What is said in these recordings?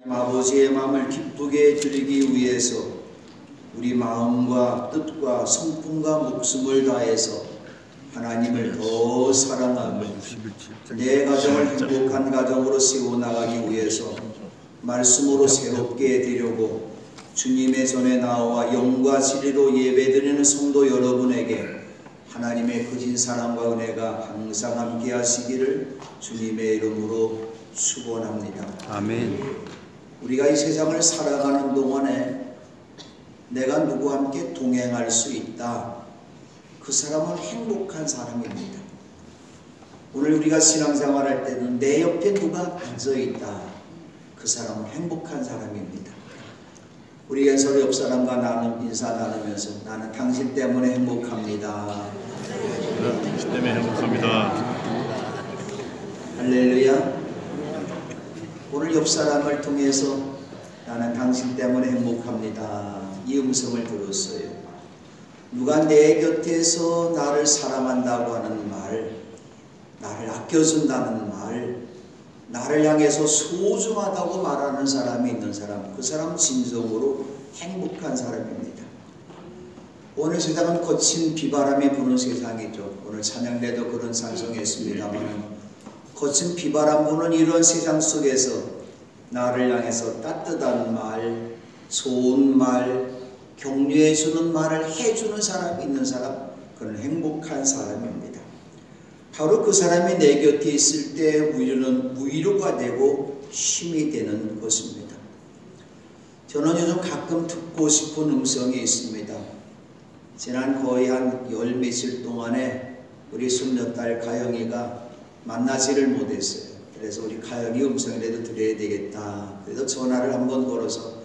아버지의 마음을 기쁘게 드리기 위해서 우리 마음과 뜻과 성품과 목숨을 다해서 하나님을 더 사랑하고 내 가정을 행복한 가정으로 세워나가기 위해서 말씀으로 새롭게 되려고 주님의 전에 나와 영과 진리로 예배드리는 성도 여러분에게 하나님의 거진 사랑과 은혜가 항상 함께 하시기를 주님의 이름으로 축원합니다. 아멘. 우리가 이 세상을 살아가는 동안에 내가 누구와 함께 동행할 수 있다. 그 사람은 행복한 사람입니다. 오늘 우리가 신앙생활할 때는 내 옆에 누가 앉아있다. 그 사람은 행복한 사람입니다. 우리가 서로 옆 사람과 인사 나누면서 나는 당신 때문에 행복합니다. 당신 때문에 행복합니다. 할렐루야. 오늘 옆 사람을 통해서 나는 당신 때문에 행복합니다. 이 음성을 들었어요. 누가 내 곁에서 나를 사랑한다고 하는 말, 나를 아껴준다는 말, 나를 향해서 소중하다고 말하는 사람이 있는 사람, 그 사람은 진정으로 행복한 사람입니다. 오늘 세상은 거친 비바람이 부는 세상이죠. 오늘 찬양대도 그런 찬송했습니다만 거친 비바람 부는 이런 세상 속에서 나를 향해서 따뜻한 말, 좋은 말, 격려해주는 말을 해주는 사람이 있는 사람, 그는 행복한 사람입니다. 바로 그 사람이 내 곁에 있을 때 우리는 위로가 되고 힘이 되는 것입니다. 저는 요즘 가끔 듣고 싶은 음성이 있습니다. 지난 거의 한 열 며칠 동안에 우리 손녀딸 가영이가 만나지를 못했어요. 그래서 우리 가영이 음성이라도 드려야 되겠다. 그래서 전화를 한번 걸어서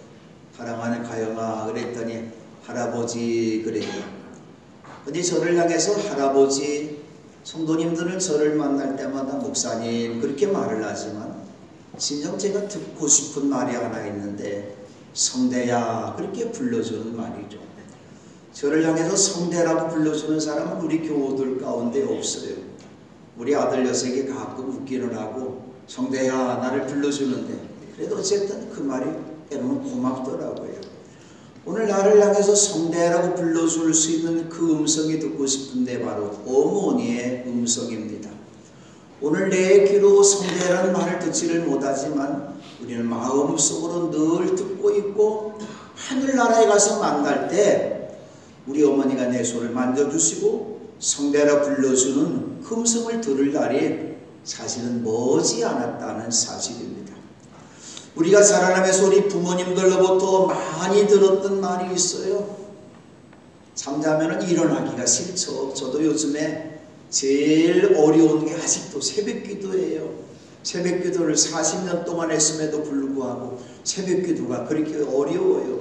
사랑하는 가영아 그랬더니 할아버지 그래요. 근데 저를 향해서 할아버지, 성도님들은 저를 만날 때마다 목사님 그렇게 말을 하지만 진정 제가 듣고 싶은 말이 하나 있는데 성대야 그렇게 불러주는 말이죠. 저를 향해서 성대라고 불러주는 사람은 우리 교우들 가운데 없어요. 우리 아들 녀석이 가끔 웃기는 하고 성대야 나를 불러주는데 그래도 어쨌든 그 말이 때로는 고맙더라고요. 오늘 나를 향해서 성대라고 불러줄 수 있는 그 음성이 듣고 싶은데 바로 어머니의 음성입니다. 오늘 내 귀로 성대라는 말을 듣지를 못하지만 우리는 마음속으로 늘 듣고 있고 하늘나라에 가서 만날 때 우리 어머니가 내 손을 만져주시고 성대라 불러주는 그 음성을 들을 날이 사실은 머지 않았다는 사실입니다. 우리가 자라나면서 우리 부모님들로부터 많이 들었던 말이 있어요. 잠자면 일어나기가 싫죠. 저도 요즘에 제일 어려운 게 아직도 새벽기도예요. 새벽기도를 40년 동안 했음에도 불구하고 새벽기도가 그렇게 어려워요.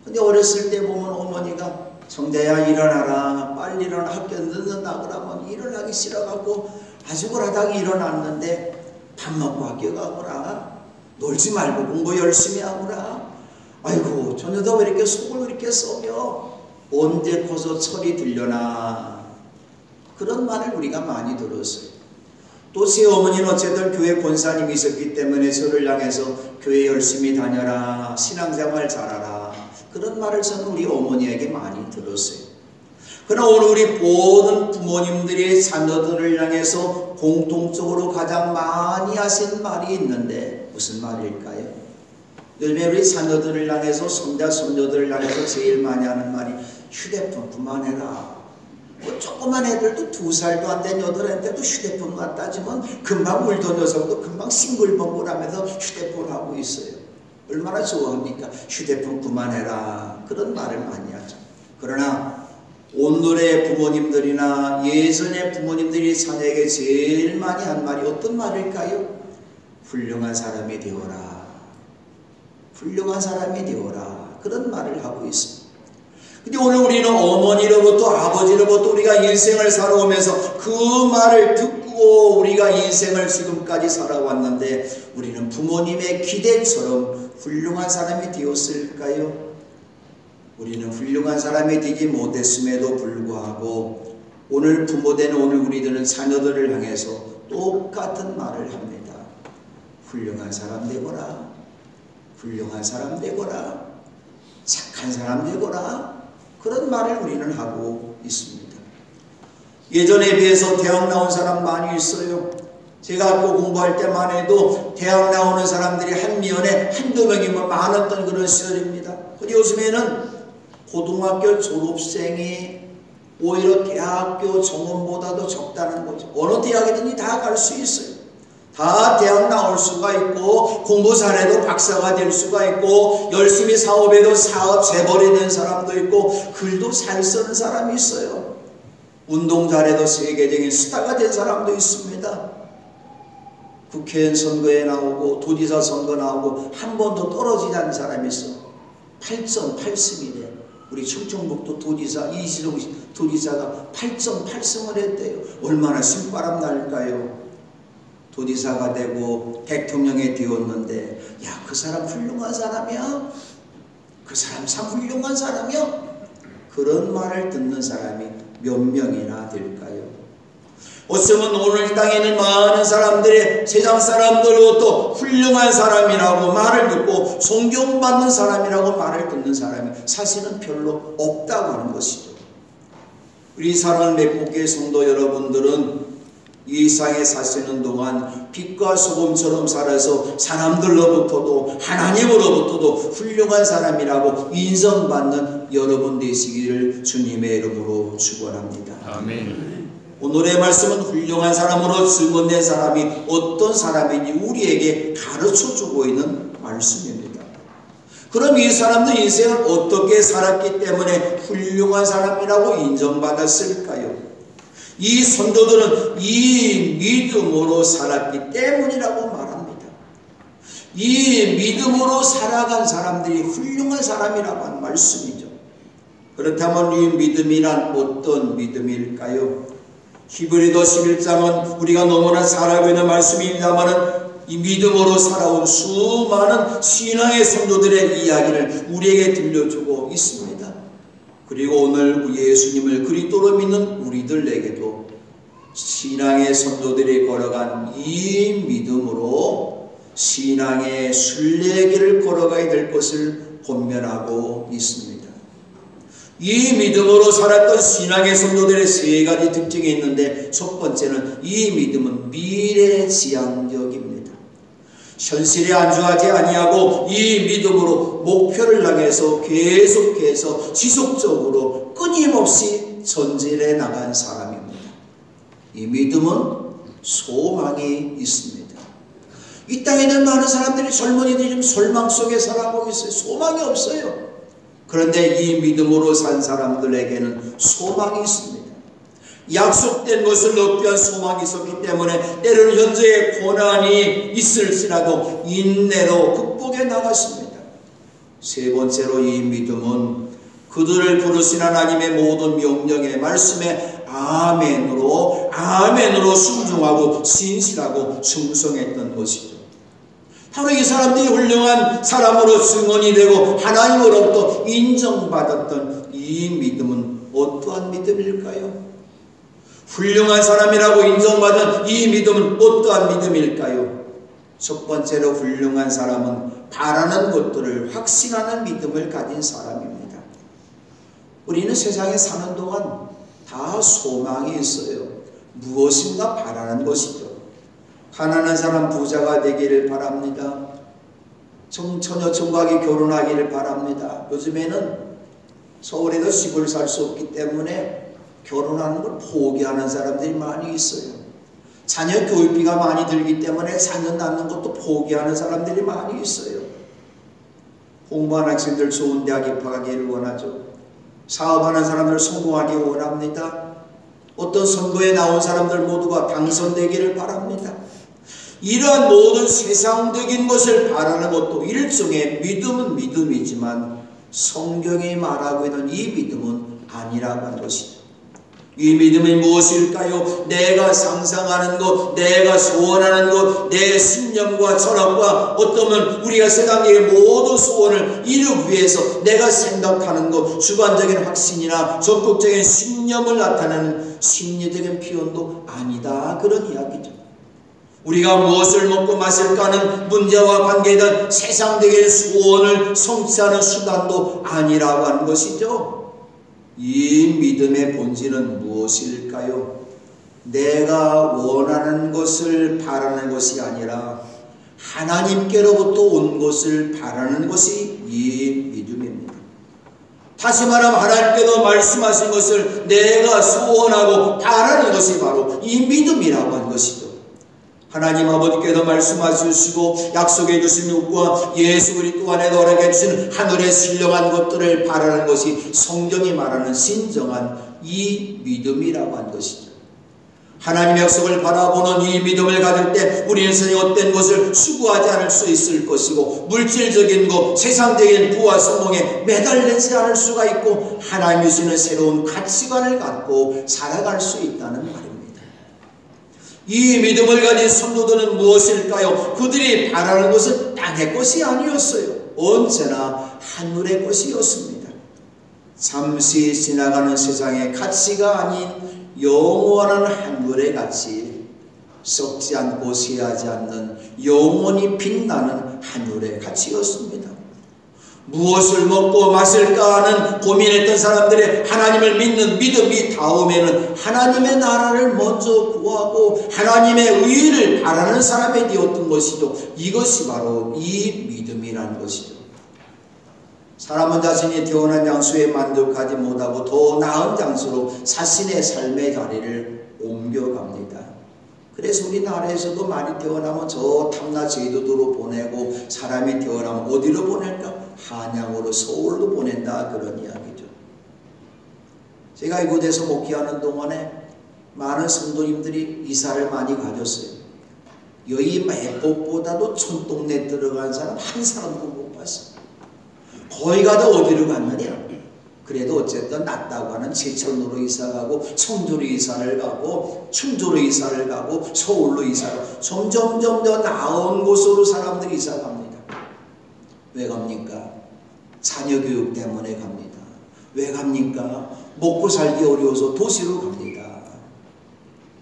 근데 어렸을 때 보면 어머니가 성대야 일어나라 빨리 일어나 학교 늦는다 그러면 일어나기 싫어갖고 아주글하다가 일어났는데 밥 먹고 학교 가거라 놀지 말고 공부 열심히 하거라 아이고 저녁도 왜 이렇게 속을 이렇게 썩여 언제 커서 철이 들려나 그런 말을 우리가 많이 들었어요. 또 제 어머니는 어쨌든 교회 권사님이 있었기 때문에 저를 향해서 교회 열심히 다녀라 신앙생활 잘하라 그런 말을 저는 우리 어머니에게 많이 들었어요. 그러나 오늘 우리 모든 부모님들이 자녀들을 향해서 공통적으로 가장 많이 하신 말이 있는데 무슨 말일까요? 요즘에 우리 자녀들을 향해서 손자 손녀들을 향해서 제일 많이 하는 말이 휴대폰 그만해라. 뭐 조그만 애들도 2살도 안 된 여들한테도 휴대폰 갖다 주면 금방 울던 녀석도 금방 싱글벙글하면서 휴대폰 하고 있어요. 얼마나 좋아합니까? 휴대폰 그만해라 그런 말을 많이 하죠. 그러나 오늘의 부모님들이나 예전의 부모님들이 자녀에게 제일 많이 한 말이 어떤 말일까요? 훌륭한 사람이 되어라 훌륭한 사람이 되어라 그런 말을 하고 있습니다. 근데 오늘 우리는 어머니로부터 아버지로부터 우리가 인생을 살아오면서 그 말을 듣고 우리가 인생을 지금까지 살아왔는데 우리는 부모님의 기대처럼 훌륭한 사람이 되었을까요? 우리는 훌륭한 사람이 되지 못했음에도 불구하고 오늘 부모된 오늘 우리들은 자녀들을 향해서 똑같은 말을 합니다. 훌륭한 사람 되거라. 훌륭한 사람 되거라, 착한 사람 되거라, 그런 말을 우리는 하고 있습니다. 예전에 비해서 대학 나온 사람 많이 있어요. 제가 학교 공부할 때만 해도 대학 나오는 사람들이 한미연에 한두 명이면 많았던 그런 시절입니다. 그런데 요즘에는 고등학교 졸업생이 오히려 대학교 정원보다도 적다는 거죠. 어느 대학이든지 다 갈 수 있어요. 다 대학 나올 수가 있고, 공부 잘해도 박사가 될 수가 있고, 열심히 사업해도 사업 재벌이 된 사람도 있고, 글도 잘 쓰는 사람이 있어요. 운동 잘해도 세계적인 스타가 된 사람도 있습니다. 국회의원 선거에 나오고 도지사 선거 나오고 한 번도 떨어지지 않은 사람이 있어. 8.8승이래. 우리 충청북도 도지사 이시동 도지사가 8.8승을 했대요. 얼마나 신바람 날까요? 도지사가 되고 대통령이 되었는데, 야, 그 사람 훌륭한 사람이야? 그 사람 참 훌륭한 사람이야? 그런 말을 듣는 사람이 몇 명이나 될까요? 어쩌면 오늘 이 땅에 있는 많은 사람들이 세상 사람들로부터 훌륭한 사람이라고 말을 듣고 존경받는 사람이라고 말을 듣는 사람이 사실은 별로 없다고 하는 것이죠. 우리 사랑하는 맥북교회 성도 여러분들은 이 세상에 사시는 동안 빛과 소금처럼 살아서 사람들로부터도 하나님으로부터도 훌륭한 사람이라고 인정받는 여러분 되시기를 주님의 이름으로 축원합니다. 아멘. 오늘의 말씀은 훌륭한 사람으로 증언된 사람이 어떤 사람인지 우리에게 가르쳐주고 있는 말씀입니다. 그럼 이 사람도 인생을 어떻게 살았기 때문에 훌륭한 사람이라고 인정받았을까요? 이 선조들은 이 믿음으로 살았기 때문이라고 말합니다. 이 믿음으로 살아간 사람들이 훌륭한 사람이라고 하는 말씀이죠. 그렇다면 이 믿음이란 어떤 믿음일까요? 히브리서 11장은 우리가 너무나 잘 알고 있는 말씀입니다만 이 믿음으로 살아온 수많은 신앙의 선조들의 이야기를 우리에게 들려주고 있습니다. 그리고 오늘 예수님을 그리스도로 믿는 우리들에게도 신앙의 선조들이 걸어간 이 믿음으로 신앙의 순례길을 걸어가야 될 것을 권면하고 있습니다. 이 믿음으로 살았던 신앙의 선조들의 세 가지 특징이 있는데, 첫 번째는 이 믿음은 미래지향적입니다. 현실에 안주하지 아니하고 이 믿음으로 목표를 향해서 계속해서 지속적으로 끊임없이 전진해 나간 사람입니다. 이 믿음은 소망이 있습니다. 이 땅에 있는 많은 사람들이, 젊은이들이 지금 절망 속에 살아가고 있어요. 소망이 없어요. 그런데 이 믿음으로 산 사람들에게는 소망이 있습니다. 약속된 것을 얻기 위한 소망이 있었기 때문에 때로는 현재의 고난이 있을지라도 인내로 극복해 나갔습니다. 세 번째로 이 믿음은 그들을 부르신 하나님의 모든 명령의 말씀에 아멘으로 순종하고 신실하고 충성했던 것이죠. 바로 이 사람들이 훌륭한 사람으로 증언이 되고 하나님으로부터 인정받았던 이 믿음은 어떠한 믿음일까요? 훌륭한 사람이라고 인정받은 이 믿음은 어떠한 믿음일까요? 첫 번째로 훌륭한 사람은 바라는 것들을 확신하는 믿음을 가진 사람입니다. 우리는 세상에 사는 동안 다 소망이 있어요. 무엇인가 바라는 것이죠. 가난한 사람 부자가 되기를 바랍니다. 처녀 청각이 결혼하기를 바랍니다. 요즘에는 서울에도 집을 살 수 없기 때문에 결혼하는 걸 포기하는 사람들이 많이 있어요. 자녀 교육비가 많이 들기 때문에 자녀 낳는 것도 포기하는 사람들이 많이 있어요. 공부하는 학생들 좋은 대학 입학하기를 원하죠. 사업하는 사람들 성공하기 원합니다. 어떤 선거에 나온 사람들 모두가 당선되기를 바랍니다. 이러한 모든 세상적인 것을 바라는 것도 일종의 믿음은 믿음이지만 성경이 말하고 있는 이 믿음은 아니라고 하는 것이죠. 이 믿음이 무엇일까요? 내가 상상하는 것, 내가 소원하는 것, 내 신념과 철학과 어떠면 우리가 세상의 모든 소원을 이루기 위해서 내가 생각하는 것, 주관적인 확신이나 적극적인 신념을 나타내는 심리적인 표현도 아니다, 그런 이야기죠. 우리가 무엇을 먹고 마실까 하는 문제와 관계된 세상적인 소원을 성취하는 수단도 아니라고 하는 것이죠. 이 믿음의 본질은 무엇일까요? 내가 원하는 것을 바라는 것이 아니라 하나님께로부터 온 것을 바라는 것이 이 믿음입니다. 다시 말하면 하나님께서 말씀하신 것을 내가 소원하고 바라는 것이 바로 이 믿음이라고 하는 것이죠. 하나님 아버지께서 말씀하시고 약속해 주신 것과 예수 그리스도 안에 허락해 주신 하늘의 신령한 것들을 바라는 것이 성경이 말하는 진정한 이 믿음이라고 하는 것이죠. 하나님의 약속을 바라보는 이 믿음을 가질 때 우리 인생에 어떤 것을 추구하지 않을 수 있을 것이고 물질적인 것, 세상적인 부와 성공에 매달리지 않을 수가 있고 하나님이 주시는 새로운 가치관을 갖고 살아갈 수 있다는 말입니다. 이 믿음을 가진 성도들은 무엇일까요? 그들이 바라는 것은 땅의 것이 아니었어요. 언제나 하늘의 것이었습니다. 잠시 지나가는 세상의 가치가 아닌 영원한 하늘의 가치, 썩지 않고 쇠하지 않는 영원히 빛나는 하늘의 가치였습니다. 무엇을 먹고 마실까 하는 고민했던 사람들의 하나님을 믿는 믿음이 다음에는 하나님의 나라를 먼저 구하고 하나님의 의를 바라는 사람이 되었던 것이죠. 이것이 바로 이 믿음이라는 것이죠. 사람은 자신이 태어난 장소에 만족하지 못하고 더 나은 장소로 자신의 삶의 자리를 옮겨갑니다. 그래서 우리나라에서도 많이 태어나면 저 탐나 제주도로 보내고 사람이 태어나면 어디로 보낼까? 한양으로 서울로 보낸다 그런 이야기죠. 제가 이곳에서 목회하는 동안에 많은 성도님들이 이사를 많이 가졌어요. 여기 매복보다도 촌동네 들어간 사람 한 사람도 못 봤어요. 거기 가도 어디로 갔느냐? 그래도 어쨌든 낫다고 하는 제천으로 이사가고 청주로 이사를 가고 충주로 이사를 가고 서울로 이사를 점점 더 나은 곳으로 사람들이 이사갑니다. 왜 갑니까? 자녀 교육 때문에 갑니다. 왜 갑니까? 먹고 살기 어려워서 도시로 갑니다.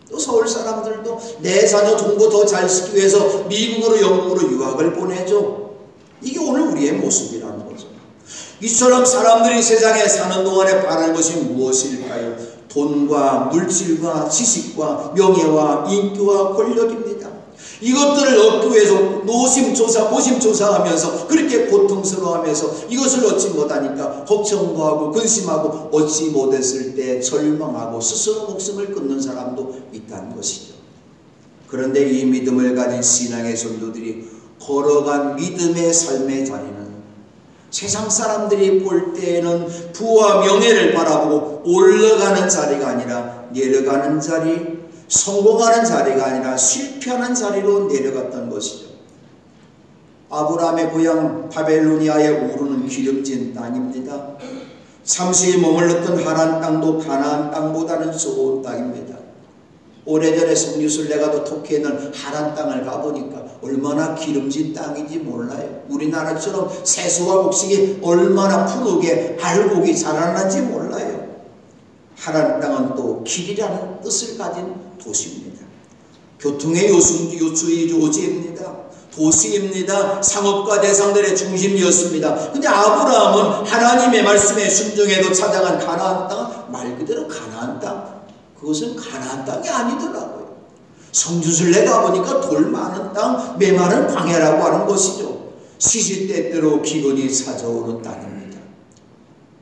또 서울 사람들도 내 자녀 공부 더 잘 시키기 위해서 미국으로 영국으로 유학을 보내죠. 이게 오늘 우리의 모습이라는 거죠. 이처럼 사람들이 세상에 사는 동안에 바라는 것이 무엇일까요? 돈과 물질과 지식과 명예와 인기와 권력입니다. 이것들을 얻기 위해서 노심초사 고심초사하면서 그렇게 고통스러워하면서 이것을 얻지 못하니까 걱정도 하고 근심하고 얻지 못했을 때 절망하고 스스로 목숨을 끊는 사람도 있다는 것이죠. 그런데 이 믿음을 가진 신앙의 성도들이 걸어간 믿음의 삶의 자리는 세상 사람들이 볼 때에는 부와 명예를 바라보고 올라가는 자리가 아니라 내려가는 자리, 성공하는 자리가 아니라 실패하는 자리로 내려갔던 것이죠. 아브라함의 고향 바벨로니아에 오르는 기름진 땅입니다. 잠시 머물렀던 하란 땅도 가나안 땅보다는 좋은 땅입니다. 오래전에 성류순례가도 터키에 있는 하란 땅을 가보니까 얼마나 기름진 땅인지 몰라요. 우리나라처럼 세수와 곡식이 얼마나 푸르게 알곡이 자라는지 몰라요. 하란 땅은 또 길이라는 뜻을 가진 도시입니다. 교통의 요지입니다. 도시입니다. 상업과 대상들의 중심이었습니다. 근데 아브라함은 하나님의 말씀에 순종해도 찾아간 가나안 땅, 말 그대로 가나안 땅, 그것은 가나안 땅이 아니더라고요. 성주순례 가보니까 돌 많은 땅, 메마른 광야라고 하는 것이죠. 시시때때로 기근이 찾아오는 땅입니다.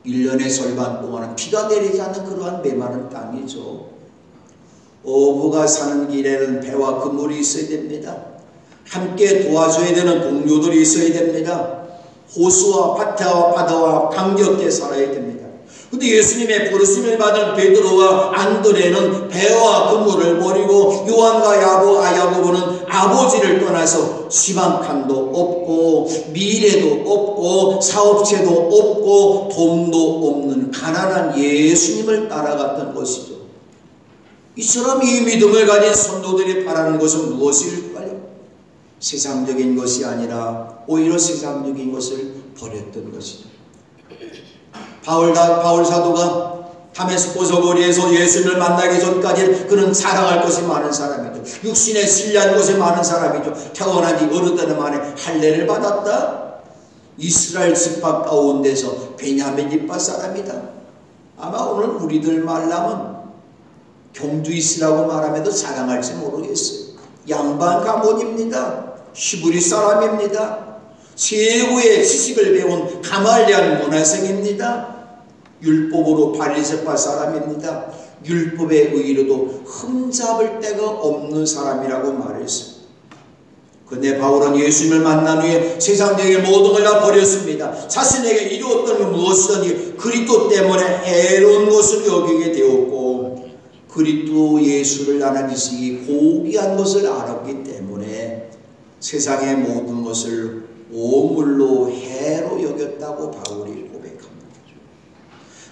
1년의 절반 동안은 비가 내리지 않는 그러한 메마른 땅이죠. 어부가 사는 길에는 배와 그물이 있어야 됩니다. 함께 도와줘야 되는 동료들이 있어야 됩니다. 호수와 바다와 관계없게 살아야 됩니다. 근데 예수님의 부르심을 받은 베드로와 안드레는 배와 그물을 버리고 요한과 야고보는 아버지를 떠나서 집 한 칸도 없고 미래도 없고 사업체도 없고 돈도 없는 가난한 예수님을 따라갔던 것이죠. 이처럼 이 믿음을 가진 성도들이 바라는 것은 무엇일까요? 세상적인 것이 아니라 오히려 세상적인 것을 버렸던 것이죠. 바울 사도가 다메스코서 거리에서 예수님을 만나기 전까지 그는 자랑할 것이 많은 사람이죠. 육신에 신뢰한 것이 많은 사람이죠. 태어난 지 어느 달 만에 할례를 받았다. 이스라엘 집합 가운데서 베냐민 집합 사람이다. 아마 오늘 우리들 말라면 경주이스라고 말하면도 자랑할지 모르겠어요. 양반 가문입니다. 히브리 사람입니다. 최고의 지식을 배운 가말리엘 문화생입니다. 율법으로 바리새파 사람입니다. 율법의 의로도 흠잡을 데가 없는 사람이라고 말했습니다. 그런데 바울은 예수님을 만난 후에 세상적인 모든 걸 다 버렸습니다. 자신에게 이루었던 건 무엇이든지 그리스도 때문에 해로운 것을 여기게 되었고, 그리스도 예수를 아는 지식이 고귀한 것을 알았기 때문에 세상의 모든 것을 오물로 해로 여겼다고 바울이 고백합니다.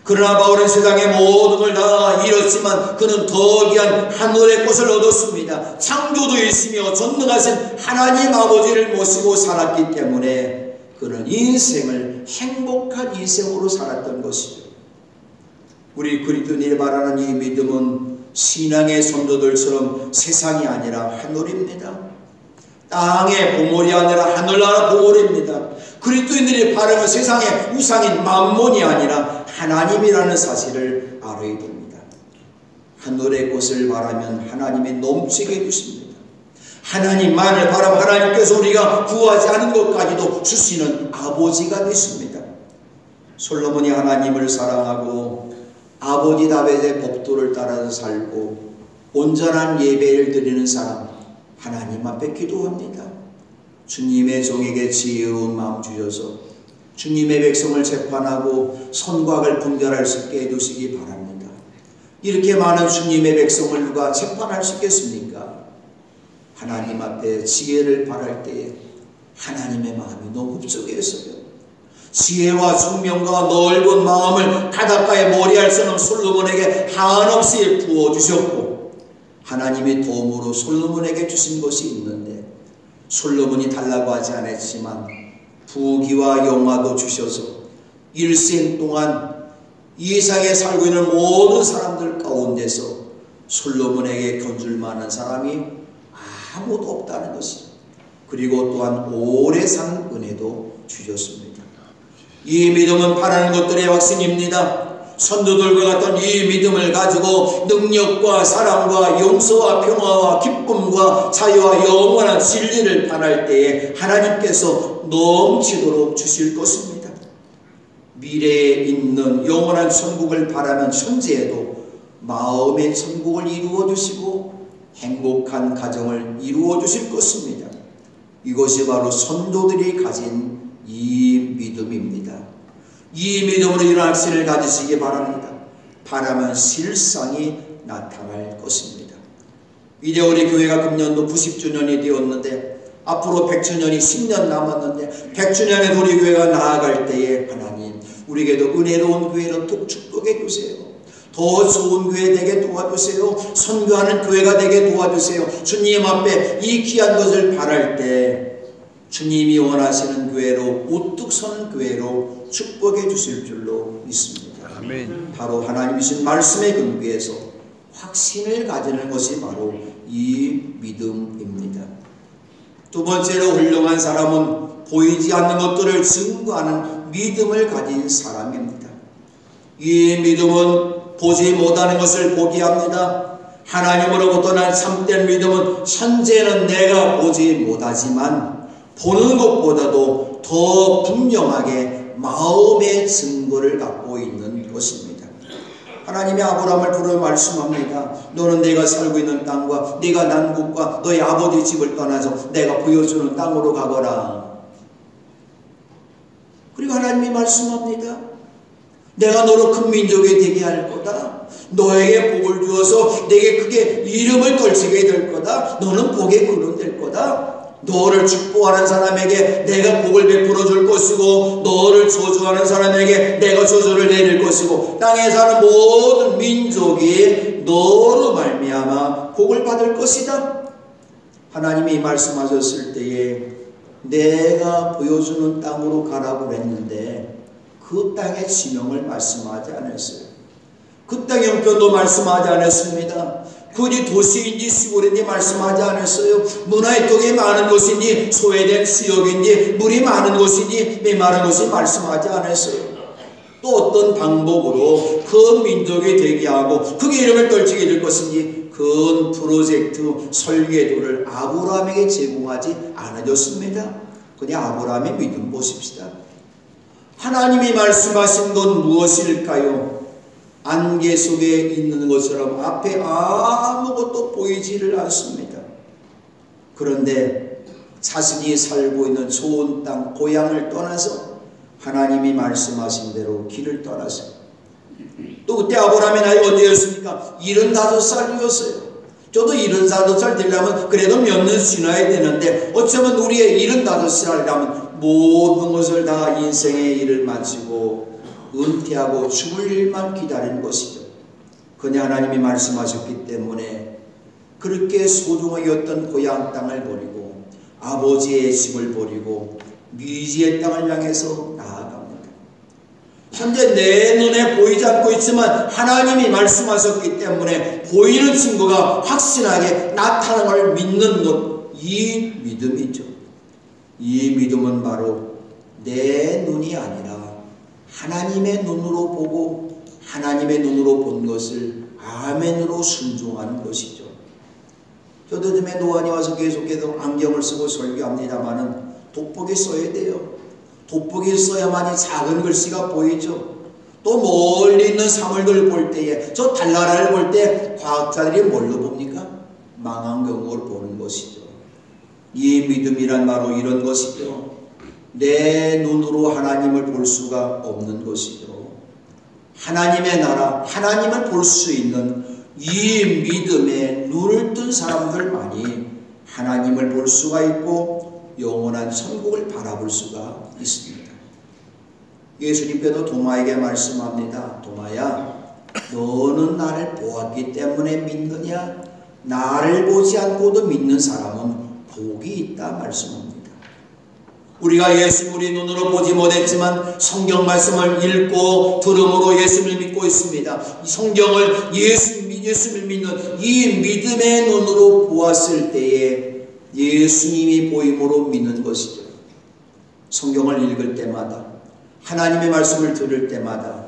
그러나 바울은 세상의 모든 걸 다 잃었지만 그는 더 귀한 하늘의 것을 얻었습니다. 창조주이시며 전능하신 하나님 아버지를 모시고 살았기 때문에 그는 인생을 행복한 인생으로 살았던 것이죠. 우리 그리스도인이 말하는 이 믿음은 신앙의 선조들처럼 세상이 아니라 하늘입니다. 땅의 보물이 아니라 하늘나라 보물입니다. 그리스도인들이 바라는 세상의 우상인 만몬이 아니라 하나님이라는 사실을 알아야 됩니다. 하늘의 것을 바라면 하나님이 넘치게 해주십니다. 하나님만을 바라면 하나님께서 우리가 구하지 않은 것까지도 주시는 아버지가 되십니다. 솔로몬이 하나님을 사랑하고 아버지 다윗의 법도를 따라서 살고 온전한 예배를 드리는 사람, 하나님 앞에 기도합니다. 주님의 종에게 지혜로운 마음 주셔서 주님의 백성을 재판하고 선과 악을 분별할 수 있게 해주시기 바랍니다. 이렇게 많은 주님의 백성을 누가 재판할 수 있겠습니까? 하나님 앞에 지혜를 바랄 때에 하나님의 마음이 너무 흡족해서요. 지혜와 총명과 넓은 마음을 바닷가에 머리할 수는 솔로몬에게 한없이 부어주셨고, 하나님이 도움으로 솔로몬에게 주신 것이 있는데 솔로몬이 달라고 하지 않았지만 부귀와 영화도 주셔서 일생 동안 이 세상에 살고 있는 모든 사람들 가운데서 솔로몬에게 견줄 만한 사람이 아무도 없다는 것이죠. 그리고 또한 오래 사는 은혜도 주셨습니다. 이 믿음은 바라는 것들의 확신입니다. 선조들과 같은 이 믿음을 가지고 능력과 사랑과 용서와 평화와 기쁨과 자유와 영원한 진리를 바랄 때에 하나님께서 넘치도록 주실 것입니다. 미래에 있는 영원한 천국을 바라는 현재에도 마음의 천국을 이루어 주시고 행복한 가정을 이루어 주실 것입니다. 이것이 바로 선조들이 가진 이 믿음입니다. 이 믿음으로 이런 확신을 가지시기 바랍니다. 바라면 실상이 나타날 것입니다. 이제 우리 교회가 금년도 90주년이 되었는데 앞으로 100주년이 10년 남았는데 100주년에 우리 교회가 나아갈 때에 하나님 우리에게도 은혜로운 교회로 축복해 주세요. 더 좋은 교회 되게 도와주세요. 선교하는 교회가 되게 도와주세요. 주님 앞에 이 귀한 것을 바랄 때 주님이 원하시는 교회로 우뚝 서는 교회로 축복해 주실 줄로 믿습니다. 아멘. 바로 하나님이신 말씀의 근거에서 확신을 가지는 것이 바로 이 믿음입니다. 두 번째로 훌륭한 사람은 보이지 않는 것들을 증거하는 믿음을 가진 사람입니다. 이 믿음은 보지 못하는 것을 보게 합니다. 하나님으로부터 난 참된 믿음은 현재는 내가 보지 못하지만 보는 것보다도 더 분명하게 마음의 증거를 갖고 있는 것입니다. 하나님이 아브라함을 부르며 말씀합니다. 너는 내가 살고 있는 땅과 네가 난 곳과 너의 아버지 집을 떠나서 내가 보여주는 땅으로 가거라. 그리고 하나님이 말씀합니다. 내가 너로 큰 민족이 되게 할 거다. 너에게 복을 주어서 내게 크게 이름을 걸치게 될 거다. 너는 복의 근원 될 거다. 너를 축복하는 사람에게 내가 복을 베풀어 줄 것이고 너를 저주하는 사람에게 내가 저주를 내릴 것이고 땅에 사는 모든 민족이 너로 말미암아 복을 받을 것이다. 하나님이 말씀하셨을 때에 내가 보여주는 땅으로 가라고 했는데 그 땅의 지명을 말씀하지 않았어요. 그 땅 형편도 말씀하지 않았습니다. 그것이 도시인지 시골인지 말씀하지 않았어요. 문화의 덕이 많은 곳인지 소외된 지역인지 물이 많은 곳인지 메마른 곳이 말씀하지 않았어요. 또 어떤 방법으로 그 민족이 되게 하고 그게 이름을 떨치게 될 것인지 그 프로젝트 설계도를 아브라함에게 제공하지 않아줬습니다. 그냥 아브라함의 믿음 보십시다. 하나님이 말씀하신 건 무엇일까요? 안개 속에 있는 것처럼 앞에 아무것도 보이지를 않습니다. 그런데 자신이 살고 있는 좋은 땅, 고향을 떠나서 하나님이 말씀하신 대로 길을 떠났어요. 또 그때 아브라함의 나이 언제였습니까? 75살이었어요. 저도 75살 되려면 그래도 몇 년 지나야 되는데 어쩌면 우리의 75살이라면 모든 것을 다 인생의 일을 마치고 은퇴하고 죽을 일만 기다리는 것이죠. 그냥 하나님이 말씀하셨기 때문에 그렇게 소중하게 여겼던 고향 땅을 버리고 아버지의 집을 버리고 미지의 땅을 향해서 나아갑니다. 현재 내 눈에 보이지 않고 있지만 하나님이 말씀하셨기 때문에 보이는 증거가 확실하게 나타나는 걸 믿는 것, 이 믿음이죠. 이 믿음은 바로 내 눈이 아니라 하나님의 눈으로 보고 하나님의 눈으로 본 것을 아멘으로 순종하는 것이죠. 저도 요즘에 노안이 와서 계속해서 안경을 쓰고 설교합니다마는 돋보기 써야 돼요. 돋보기 써야만이 작은 글씨가 보이죠. 또 멀리 있는 사물들 볼 때에 저 달나라를 볼 때 과학자들이 뭘로 봅니까? 망원경으로 보는 것이죠. 이 믿음이란 바로 이런 것이죠. 내 눈으로 하나님을 볼 수가 없는 것이죠. 하나님의 나라, 하나님을 볼 수 있는 이 믿음에 눈을 뜬 사람들만이 하나님을 볼 수가 있고 영원한 천국을 바라볼 수가 있습니다. 예수님께도 도마에게 말씀합니다. 도마야, 너는 나를 보았기 때문에 믿느냐? 나를 보지 않고도 믿는 사람은 복이 있다 말씀합니다. 우리가 예수 우리 눈으로 보지 못했지만 성경 말씀을 읽고 들음으로 예수를 믿고 있습니다. 이 성경을 예수를 믿는 이 믿음의 눈으로 보았을 때에 예수님이 보임으로 믿는 것이죠. 성경을 읽을 때마다 하나님의 말씀을 들을 때마다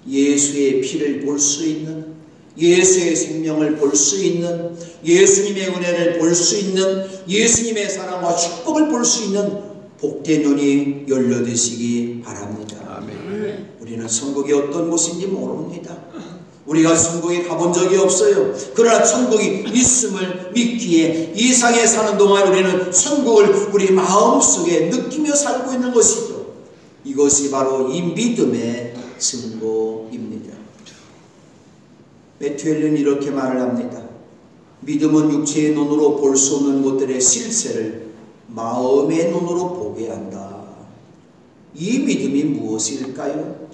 예수의 피를 볼 수 있는, 예수의 생명을 볼 수 있는, 예수님의 은혜를 볼 수 있는, 예수님의 사랑과 축복을 볼 수 있는 복된 눈이 열려지시기 바랍니다. 아멘. 우리는 천국이 어떤 곳인지 모릅니다. 우리가 천국에 가본 적이 없어요. 그러나 천국이 있음을 믿기에 이 세상에 사는 동안 우리는 천국을 우리 마음속에 느끼며 살고 있는 것이죠. 이것이 바로 이 믿음의 증거입니다. 매튜엘은 이렇게 말을 합니다. 믿음은 육체의 눈으로 볼 수 없는 것들의 실체를 마음의 눈으로 보게 한다. 이 믿음이 무엇일까요?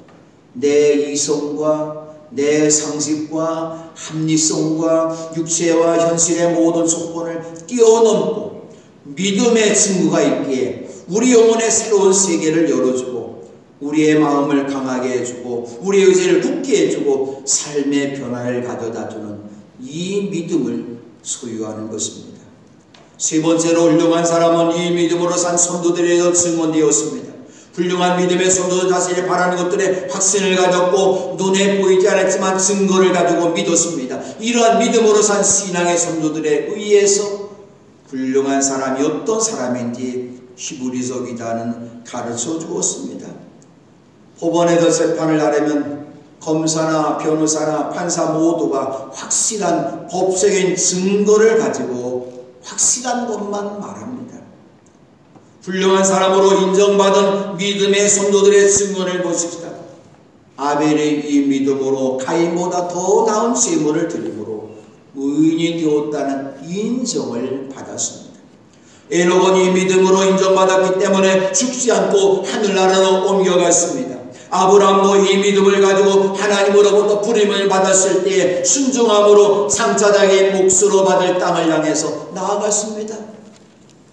내 이성과 내 상식과 합리성과 육체와 현실의 모든 조건을 뛰어넘고 믿음의 증거가 있기에 우리 영혼의 새로운 세계를 열어주고 우리의 마음을 강하게 해주고 우리의 의지를 굳게 해주고 삶의 변화를 가져다주는 이 믿음을 소유하는 것입니다. 세 번째로 훌륭한 사람은 이 믿음으로 산 선도들에게 증언되었습니다. 훌륭한 믿음의 선도도 자신이 바라는 것들에 확신을 가졌고 눈에 보이지 않았지만 증거를 가지고 믿었습니다. 이러한 믿음으로 산 신앙의 선도들에 의해서 훌륭한 사람이 어떤 사람인지 히브리서 기자는 가르쳐 주었습니다. 법원에서 재판을 하려면 검사나 변호사나 판사 모두가 확실한 법적인 증거를 가지고 확실한 것만 말합니다. 훌륭한 사람으로 인정받은 믿음의 성도들의 증언을 보십시다. 아벨이 이 믿음으로 가인보다 더 나은 제물을 드림으로 의인이 되었다는 인정을 받았습니다. 에녹은 이 믿음으로 인정받았기 때문에 죽지 않고 하늘나라로 옮겨갔습니다. 아브라함도 이 믿음을 가지고 하나님으로부터 부름을 받았을 때에 순종함으로 장차자기의 몫으로 받을 땅을 향해서 나아갔습니다.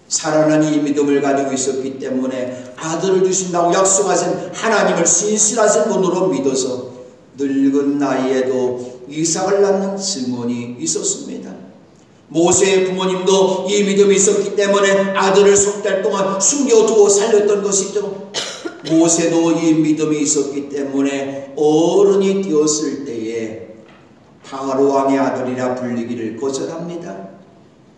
사라는 이 믿음을 가지고 있었기 때문에 아들을 주신다고 약속하신 하나님을 신실하신 분으로 믿어서 늙은 나이에도 이삭을 낳는 증언이 있었습니다. 모세의 부모님도 이 믿음이 있었기 때문에 아들을 석 달 동안 숨겨두고 살렸던 것이죠. 모세도 이 믿음이 있었기 때문에 어른이 되었을 때에 바로 왕의 아들이라 불리기를 거절합니다.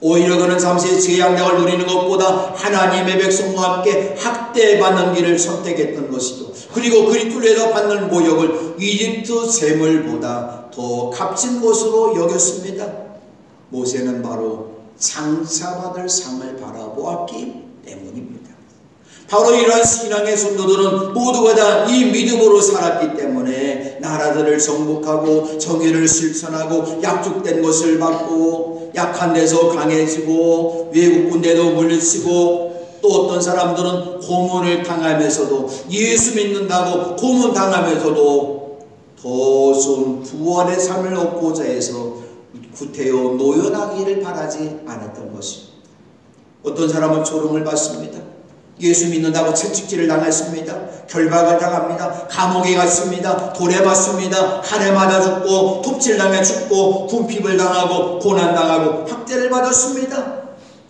오히려 그는 잠시 재앙락을 누리는 것보다 하나님의 백성과 함께 학대받는 길을 선택했던 것이죠. 그리고 그리 뚫려서 받는 모욕을 이집트 재물보다 더 값진 것으로 여겼습니다. 모세는 바로 장차받을 상을 바라보았기 때문입니다. 바로 이러한 신앙의 성도들은 모두가 다 이 믿음으로 살았기 때문에 나라들을 정복하고 정의를 실천하고 약속된 것을 받고 약한 데서 강해지고 외국 군대도 물리치고 또 어떤 사람들은 고문을 당하면서도 예수 믿는다고 고문 당하면서도 더 좋은 부활의 삶을 얻고자 해서 구태여 노연하기를 바라지 않았던 것입니다. 어떤 사람은 조롱을 받습니다. 예수 믿는다고 채찍질을 당했습니다. 결박을 당합니다. 감옥에 갔습니다. 돌에 맞습니다. 칼에 맞아 죽고 톱질 당해 죽고 궁핍을 당하고 고난당하고 학대를 받았습니다.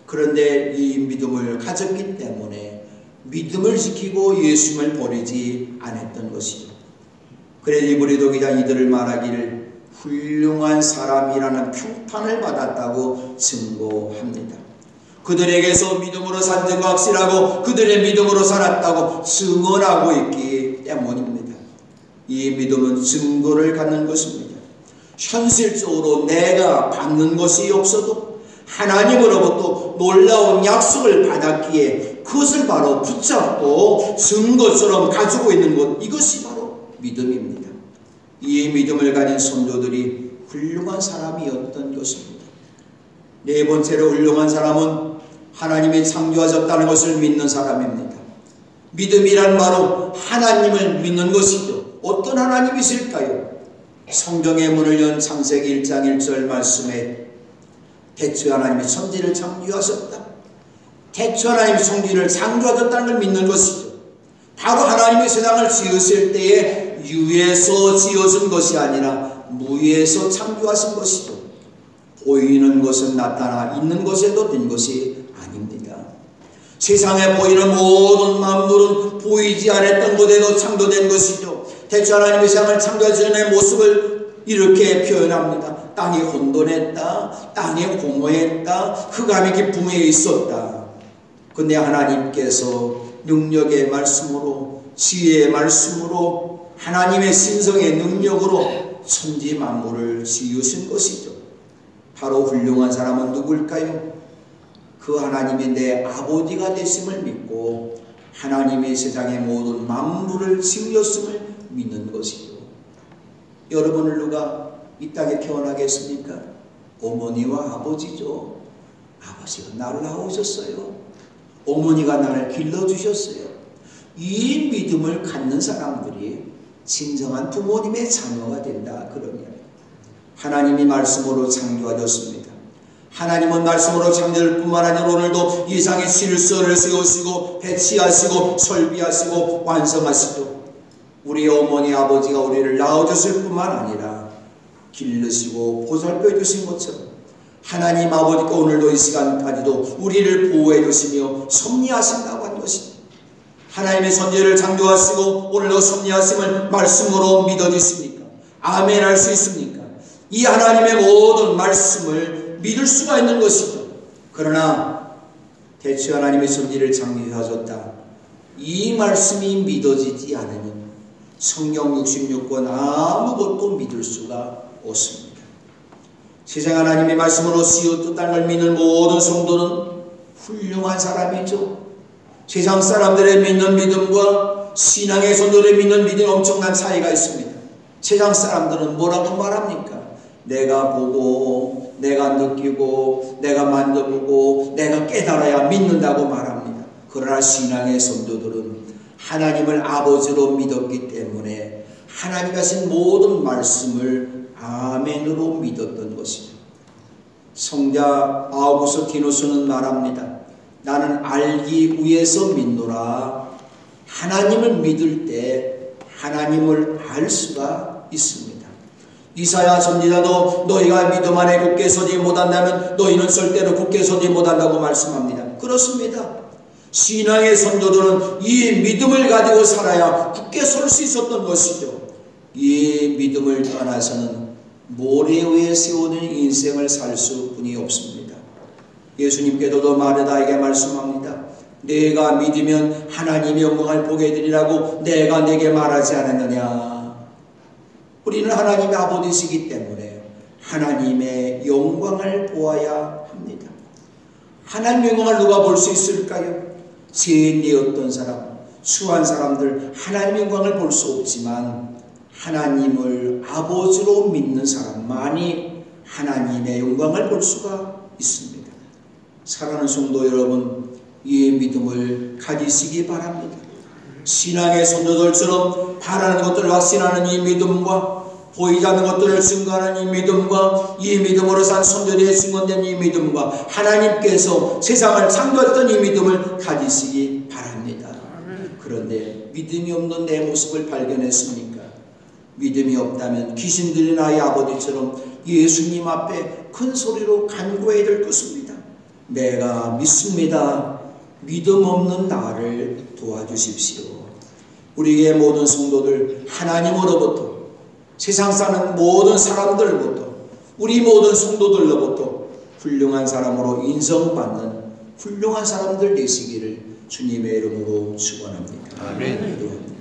그런데 이 믿음을 가졌기 때문에 믿음을 지키고 예수님을 버리지 않았던 것이죠. 그래 이브리도 기자 이들을 말하기를 훌륭한 사람이라는 평판을 받았다고 증거합니다. 그들에게서 믿음으로 산 줄 확실하고 그들의 믿음으로 살았다고 증언하고 있기 때문입니다. 이 믿음은 증거를 갖는 것입니다. 현실적으로 내가 받는 것이 없어도 하나님으로부터 놀라운 약속을 받았기에 그것을 바로 붙잡고 증거처럼 가지고 있는 것, 이것이 바로 믿음입니다. 이 믿음을 가진 성도들이 훌륭한 사람이었던 것입니다. 네 번째로 훌륭한 사람은 하나님이 창조하셨다는 것을 믿는 사람입니다. 믿음이란 바로 하나님을 믿는 것이죠. 어떤 하나님이실까요? 성경의 문을 연 창세기 1장 1절 말씀에 태초에 하나님이 천지를 창조하셨다. 태초 하나님이 천지를 창조하셨다는 걸 믿는 것이죠. 바로 하나님이 세상을 지으실 때에 유에서 지어진 것이 아니라 무에서 창조하신 것이죠. 보이는 것은 나타나 있는 것에도 된 것이 아닙니다. 세상에 보이는 모든 만물은 보이지 않았던 곳에도 창조된 것이죠. 태초 하나님이 세상을 창조하기 전의 모습을 이렇게 표현합니다. 땅이 혼돈했다. 땅이 공허했다. 흑암의 깊음에 있었다. 근데 하나님께서 능력의 말씀으로 지혜의 말씀으로 하나님의 신성의 능력으로 천지 만물을 지으신 것이죠. 바로 훌륭한 사람은 누굴까요? 그 하나님이 내 아버지가 되심을 믿고 하나님이 세상의 모든 만물을 지으셨음을 믿는 것이죠. 여러분을 누가 이 땅에 태어나게 했습니까? 어머니와 아버지죠. 아버지가 나를 낳으셨어요. 어머니가 나를 길러주셨어요. 이 믿음을 갖는 사람들이 진정한 부모님의 자녀가 된다. 그러면 하나님이 말씀으로 창조하셨습니다. 하나님은 말씀으로 창조할 뿐만 아니라 오늘도 이상의 질서를 세우시고 배치하시고 설비하시고 완성하시고 우리 어머니 아버지가 우리를 낳아주실 뿐만 아니라 기르시고 보살펴 주신 것처럼 하나님 아버지가 오늘도 이 시간까지도 우리를 보호해 주시며 섭리하신다고 한 것입니다. 하나님의 선지를 창조하시고 오늘도 섭리하심을 말씀으로 믿어지십니까? 아멘 할 수 있습니까? 이 하나님의 모든 말씀을 믿을 수가 있는 것이죠. 그러나 대체 하나님의 섭리를 창조하셨다. 이 말씀이 믿어지지 않으면 성경 66권 아무것도 믿을 수가 없습니다. 세상 하나님의 말씀으로 씌웠다는 걸 믿는 모든 성도는 훌륭한 사람이죠. 세상 사람들의 믿는 믿음과 신앙의 성도들의 믿는 믿음이 엄청난 차이가 있습니다. 세상 사람들은 뭐라고 말합니까? 내가 보고 내가 느끼고 내가 만져보고 내가 깨달아야 믿는다고 말합니다. 그러나 신앙의 성도들은 하나님을 아버지로 믿었기 때문에 하나님이 하신 모든 말씀을 아멘으로 믿었던 것이죠. 성자 아우구스티누스는 말합니다. 나는 알기 위해서 믿노라. 하나님을 믿을 때 하나님을 알 수가 있습니다. 이사야 선지자도 너희가 믿음 안에 굳게 서지 못한다면 너희는 절대로 굳게 서지 못한다고 말씀합니다. 그렇습니다. 신앙의 선조들은 이 믿음을 가지고 살아야 굳게 설 수 있었던 것이죠. 이 믿음을 떠나서는 모래 위에 세우는 인생을 살 수뿐이 없습니다. 예수님께서도 마르다에게 말씀합니다. 내가 믿으면 하나님의 영광을 보게 되리라고 내가 내게 말하지 않았느냐. 우리는 하나님의 아버지시기 때문에 하나님의 영광을 보아야 합니다. 하나님의 영광을 누가 볼 수 있을까요? 세인되었던 사람, 수한 사람들 하나님의 영광을 볼 수 없지만 하나님을 아버지로 믿는 사람만이 하나님의 영광을 볼 수가 있습니다. 사랑하는 성도 여러분, 이 믿음을 가지시기 바랍니다. 신앙의 선조들처럼 바라는 것들을 확신하는 이 믿음과 보이지 않는 것들을 증거하는 이 믿음과 이 믿음으로 산 선조들의 증언된 이 믿음과 하나님께서 세상을 창조했던 이 믿음을 가지시기 바랍니다. 그런데 믿음이 없는 내 모습을 발견했습니까? 믿음이 없다면 귀신 들린 아이 아버지처럼 예수님 앞에 큰 소리로 간구해야 될 것입니다. 내가 믿습니다. 믿음 없는 나를 도와주십시오. 우리의 모든 성도들 하나님으로부터 세상 사는 모든 사람들로부터 우리 모든 성도들로부터 훌륭한 사람으로 인정받는 훌륭한 사람들 되시기를 주님의 이름으로 축원합니다. 아멘. 기도합니다.